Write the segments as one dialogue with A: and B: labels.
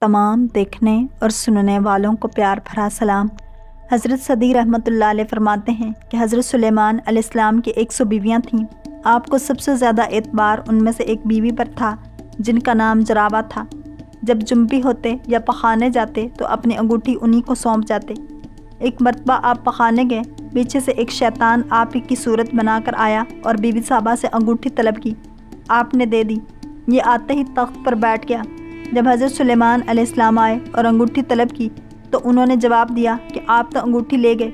A: تمام دیکھنے اور سننے والوں کو پیار بھرا سلام۔ حضرت صدی رحمۃ اللہ علیہ فرماتے ہیں کہ حضرت سلیمان علیہ السلام کی 100 بیویاں تھیں۔ آپ کو سب سے زیادہ اعتبار ان میں سے ایک بیوی پر تھا جن کا نام جرابہ تھا۔ جب جنبی ہوتے یا پخانے جاتے تو اپنی انگوٹھی انہی کو سونپ جاتے۔ ایک مرتبہ آپ پخانے گئے، پیچھے سے ایک شیطان آپ ہی کی صورت بنا کر آیا اور بی بی صاحبہ سے انگوٹھی طلب کی۔ آپ نے دے دی۔ یہ آتے ہی تخت پر بیٹھ گیا۔ جب حضرت سلیمان علیہ السلام آئے اور انگوٹھی طلب کی تو انہوں نے جواب دیا کہ آپ تو انگوٹھی لے گئے۔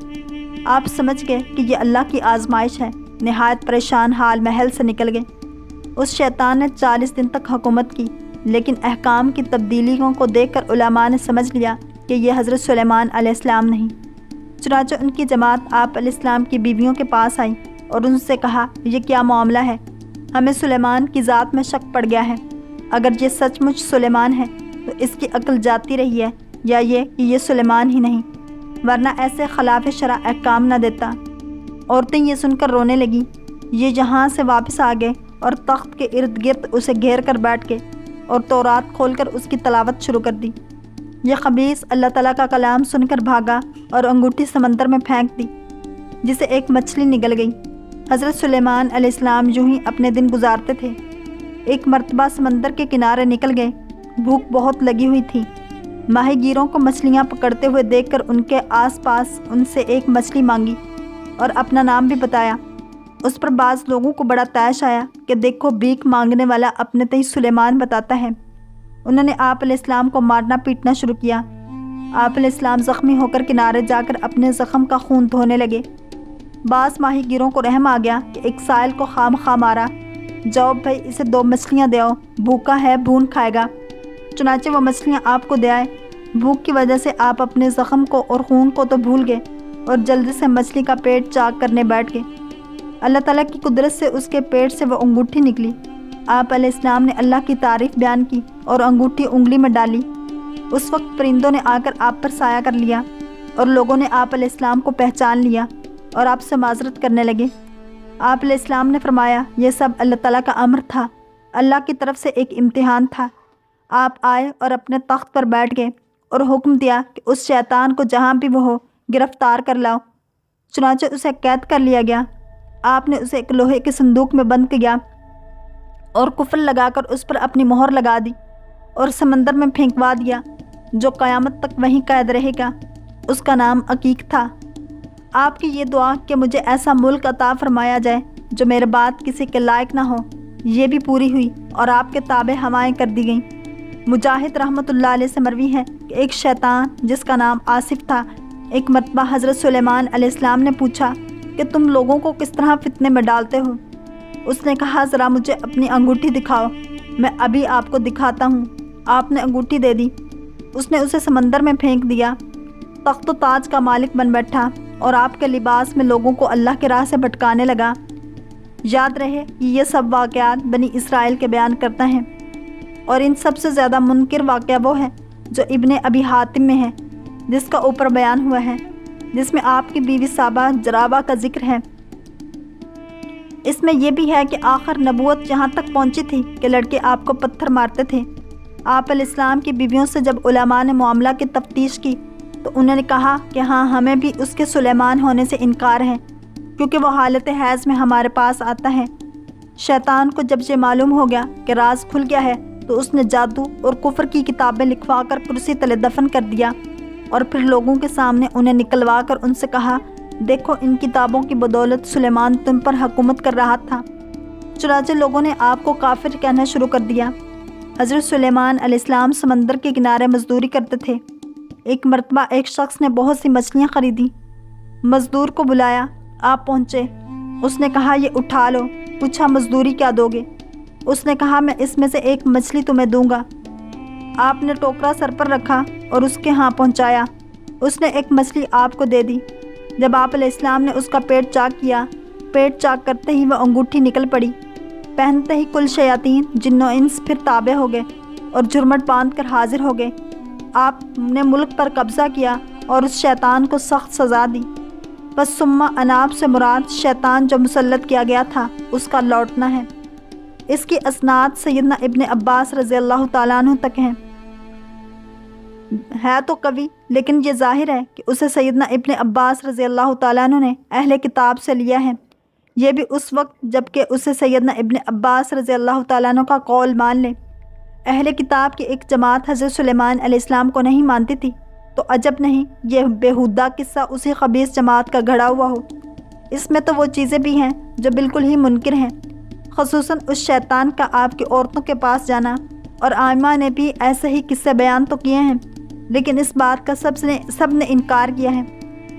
A: آپ سمجھ گئے کہ یہ اللہ کی آزمائش ہے، نہایت پریشان حال محل سے نکل گئے۔ اس شیطان نے 40 دن تک حکومت کی، لیکن احکام کی تبدیلیوں کو دیکھ کر علماء نے سمجھ لیا کہ یہ حضرت سلیمان علیہ السلام نہیں۔ چنانچہ ان کی جماعت آپ علیہ السلام کی بیویوں کے پاس آئی اور ان سے کہا، یہ کیا معاملہ ہے؟ ہمیں سلیمان کی ذات میں شک پڑ گیا ہے۔ اگر یہ سچ مچ سلیمان ہے تو اس کی عقل جاتی رہی ہے، یا یہ کہ یہ سلیمان ہی نہیں، ورنہ ایسے خلاف شرع احکام نہ دیتا۔ عورتیں یہ سن کر رونے لگیں۔ یہ یہاں سے واپس آ گئے اور تخت کے ارد گرد اسے گھیر کر بیٹھ گئے اور تورات کھول کر اس کی تلاوت شروع کر دی۔ یہ خبیث اللہ تعالیٰ کا کلام سن کر بھاگا اور انگوٹھی سمندر میں پھینک دی، جسے ایک مچھلی نگل گئی۔ حضرت سلیمان علیہ السلام یوں ہی اپنے دن گزارتے تھے۔ ایک مرتبہ سمندر کے کنارے نکل گئے۔ بھوک بہت لگی ہوئی تھی۔ ماہی گیروں کو مچھلیاں پکڑتے ہوئے دیکھ کر ان کے آس پاس ان سے ایک مچھلی مانگی اور اپنا نام بھی بتایا۔ اس پر بعض لوگوں کو بڑا طیش آیا کہ دیکھو، بھیک مانگنے والا اپنے تئیں سلیمان بتاتا ہے۔ انہوں نے آپ علیہ السلام کو مارنا پیٹنا شروع کیا۔ آپ علیہ السلام زخمی ہو کر کنارے جا کر اپنے زخم کا خون دھونے لگے۔ بعض ماہی گیروں کو رحم آ گیا کہ ایک سائل کو خام خواہ مارا، جاؤ بھائی اسے 2 مچھلیاں دے آؤ، بھوکا ہے بھون کھائے گا۔ چنانچہ وہ مچھلیاں آپ کو دے آئے۔ بھوک کی وجہ سے آپ اپنے زخم کو اور خون کو تو بھول گئے اور جلدی سے مچھلی کا پیٹ چاک کرنے بیٹھ گئے۔ اللہ تعالیٰ کی قدرت سے اس کے پیٹ سے وہ انگوٹھی نکلی۔ آپ علیہ السلام نے اللہ کی تعریف بیان کی اور انگوٹھی انگلی میں ڈالی۔ اس وقت پرندوں نے آ کر آپ پر سایہ کر لیا اور لوگوں نے آپ علیہ السلام کو پہچان لیا اور آپ سے معذرت کرنے لگے۔ آپ علیہ السلام نے فرمایا، یہ سب اللہ تعالیٰ کا امر تھا، اللہ کی طرف سے ایک امتحان تھا۔ آپ آئے اور اپنے تخت پر بیٹھ گئے اور حکم دیا کہ اس شیطان کو جہاں بھی وہ ہو گرفتار کر لاؤ۔ چنانچہ اسے قید کر لیا گیا۔ آپ نے اسے ایک لوہے کے صندوق میں بند کیا اور قفل لگا کر اس پر اپنی مہر لگا دی اور سمندر میں پھینکوا دیا، جو قیامت تک وہیں قید رہے گا۔ اس کا نام عقیق تھا۔ آپ کی یہ دعا کہ مجھے ایسا ملک عطا فرمایا جائے جو میرے بعد کسی کے لائق نہ ہو، یہ بھی پوری ہوئی اور آپ کے تابع ہوائیں کر دی گئیں۔ مجاہد رحمۃ اللہ علیہ سے مروی ہے کہ ایک شیطان جس کا نام آصف تھا، ایک مرتبہ حضرت سلیمان علیہ السلام نے پوچھا کہ تم لوگوں کو کس طرح فتنے میں ڈالتے ہو؟ اس نے کہا، ذرا مجھے اپنی انگوٹھی دکھاؤ، میں ابھی آپ کو دکھاتا ہوں۔ آپ نے انگوٹھی دے دی۔ اس نے اسے سمندر میں پھینک دیا۔ تخت و تاج کا مالک بن بیٹھا اور آپ کے لباس میں لوگوں کو اللہ کی راہ سے بھٹکانے لگا۔ یاد رہے کہ یہ سب واقعات بنی اسرائیل کے بیان کرتا ہے، اور ان سب سے زیادہ منکر واقعہ وہ ہے جو ابن ابی حاتم میں ہے، جس کا اوپر بیان ہوا ہے، جس میں آپ کی بیوی صاحبہ جرابہ کا ذکر ہے۔ اس میں یہ بھی ہے کہ آخر نبوت یہاں تک پہنچی تھی کہ لڑکے آپ کو پتھر مارتے تھے۔ آپ علیہ السلام کی بیویوں سے جب علماء نے معاملہ کی تفتیش کی تو انہوں نے کہا کہ ہاں، ہمیں بھی اس کے سلیمان ہونے سے انکار ہے، کیونکہ وہ حالت حیض میں ہمارے پاس آتا ہے۔ شیطان کو جب یہ معلوم ہو گیا کہ راز کھل گیا ہے تو اس نے جادو اور کفر کی کتابیں لکھوا کر کرسی تلے دفن کر دیا، اور پھر لوگوں کے سامنے انہیں نکلوا کر ان سے کہا، دیکھو ان کتابوں کی بدولت سلیمان تم پر حکومت کر رہا تھا۔ چنانچہ لوگوں نے آپ کو کافر کہنا شروع کر دیا۔ حضرت سلیمان علیہ السلام سمندر کے کنارے مزدوری کرتے تھے۔ ایک مرتبہ ایک شخص نے بہت سی مچھلیاں خریدی۔ مزدور کو بلایا، آپ پہنچے۔ اس نے کہا، یہ اٹھا لو۔ پوچھا، مزدوری کیا دو گے؟ اس نے کہا، میں اس میں سے ایک مچھلی تمہیں دوں گا۔ آپ نے ٹوکرا سر پر رکھا اور اس کے ہاں پہنچایا۔ اس نے ایک مچھلی آپ کو دے دی۔ جب آپ علیہ السلام نے اس کا پیٹ چاک کیا، پیٹ چاک کرتے ہی وہ انگوٹھی نکل پڑی۔ پہنتے ہی کل شیاطین جن و انس پھر تابع ہو گئے اور جھرمٹ باندھ کر حاضر ہو گئے۔ آپ نے ملک پر قبضہ کیا اور اس شیطان کو سخت سزا دی۔ بس ثم اناب سے مراد شیطان جو مسلط کیا گیا تھا اس کا لوٹنا ہے۔ اس کی اسناد سیدنا ابن عباس رضی اللہ تعالیٰ عنہ تک ہیں۔ ہے تو قوی، لیکن یہ ظاہر ہے کہ اسے سیدنا ابن عباس رضی اللہ تعالیٰ عنہ نے اہل کتاب سے لیا ہے، یہ بھی اس وقت جب کہ اسے سیدنا ابن عباس رضی اللہ تعالیٰ عنہ کا قول مان لے۔ اہل کتاب کی ایک جماعت حضرت سلیمان علیہ السلام کو نہیں مانتی تھی، تو عجب نہیں یہ بیہودہ قصہ اسی خبیث جماعت کا گھڑا ہوا ہو۔ اس میں تو وہ چیزیں بھی ہیں جو بالکل ہی منکر ہیں، خصوصاً اس شیطان کا آپ کی عورتوں کے پاس جانا، اور آئمہ نے بھی ایسے ہی قصے بیان تو کیے ہیں، لیکن اس بات کا سب نے انکار کیا ہے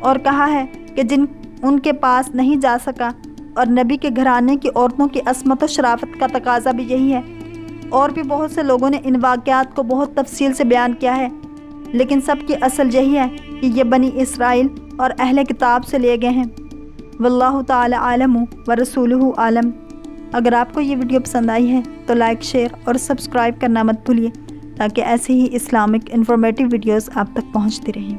A: اور کہا ہے کہ جن ان کے پاس نہیں جا سکا، اور نبی کے گھرانے کی عورتوں کی عصمت و شرافت کا تقاضا بھی یہی ہے۔ اور بھی بہت سے لوگوں نے ان واقعات کو بہت تفصیل سے بیان کیا ہے، لیکن سب کی اصل یہی ہے کہ یہ بنی اسرائیل اور اہل کتاب سے لیے گئے ہیں۔ واللہ تعالی عالم و رسولہ عالم۔ اگر آپ کو یہ ویڈیو پسند آئی ہے تو لائک، شیئر اور سبسکرائب کرنا مت بھولیے، تاکہ ایسی ہی اسلامک انفارمیٹیو ویڈیوز آپ تک پہنچتی رہیں۔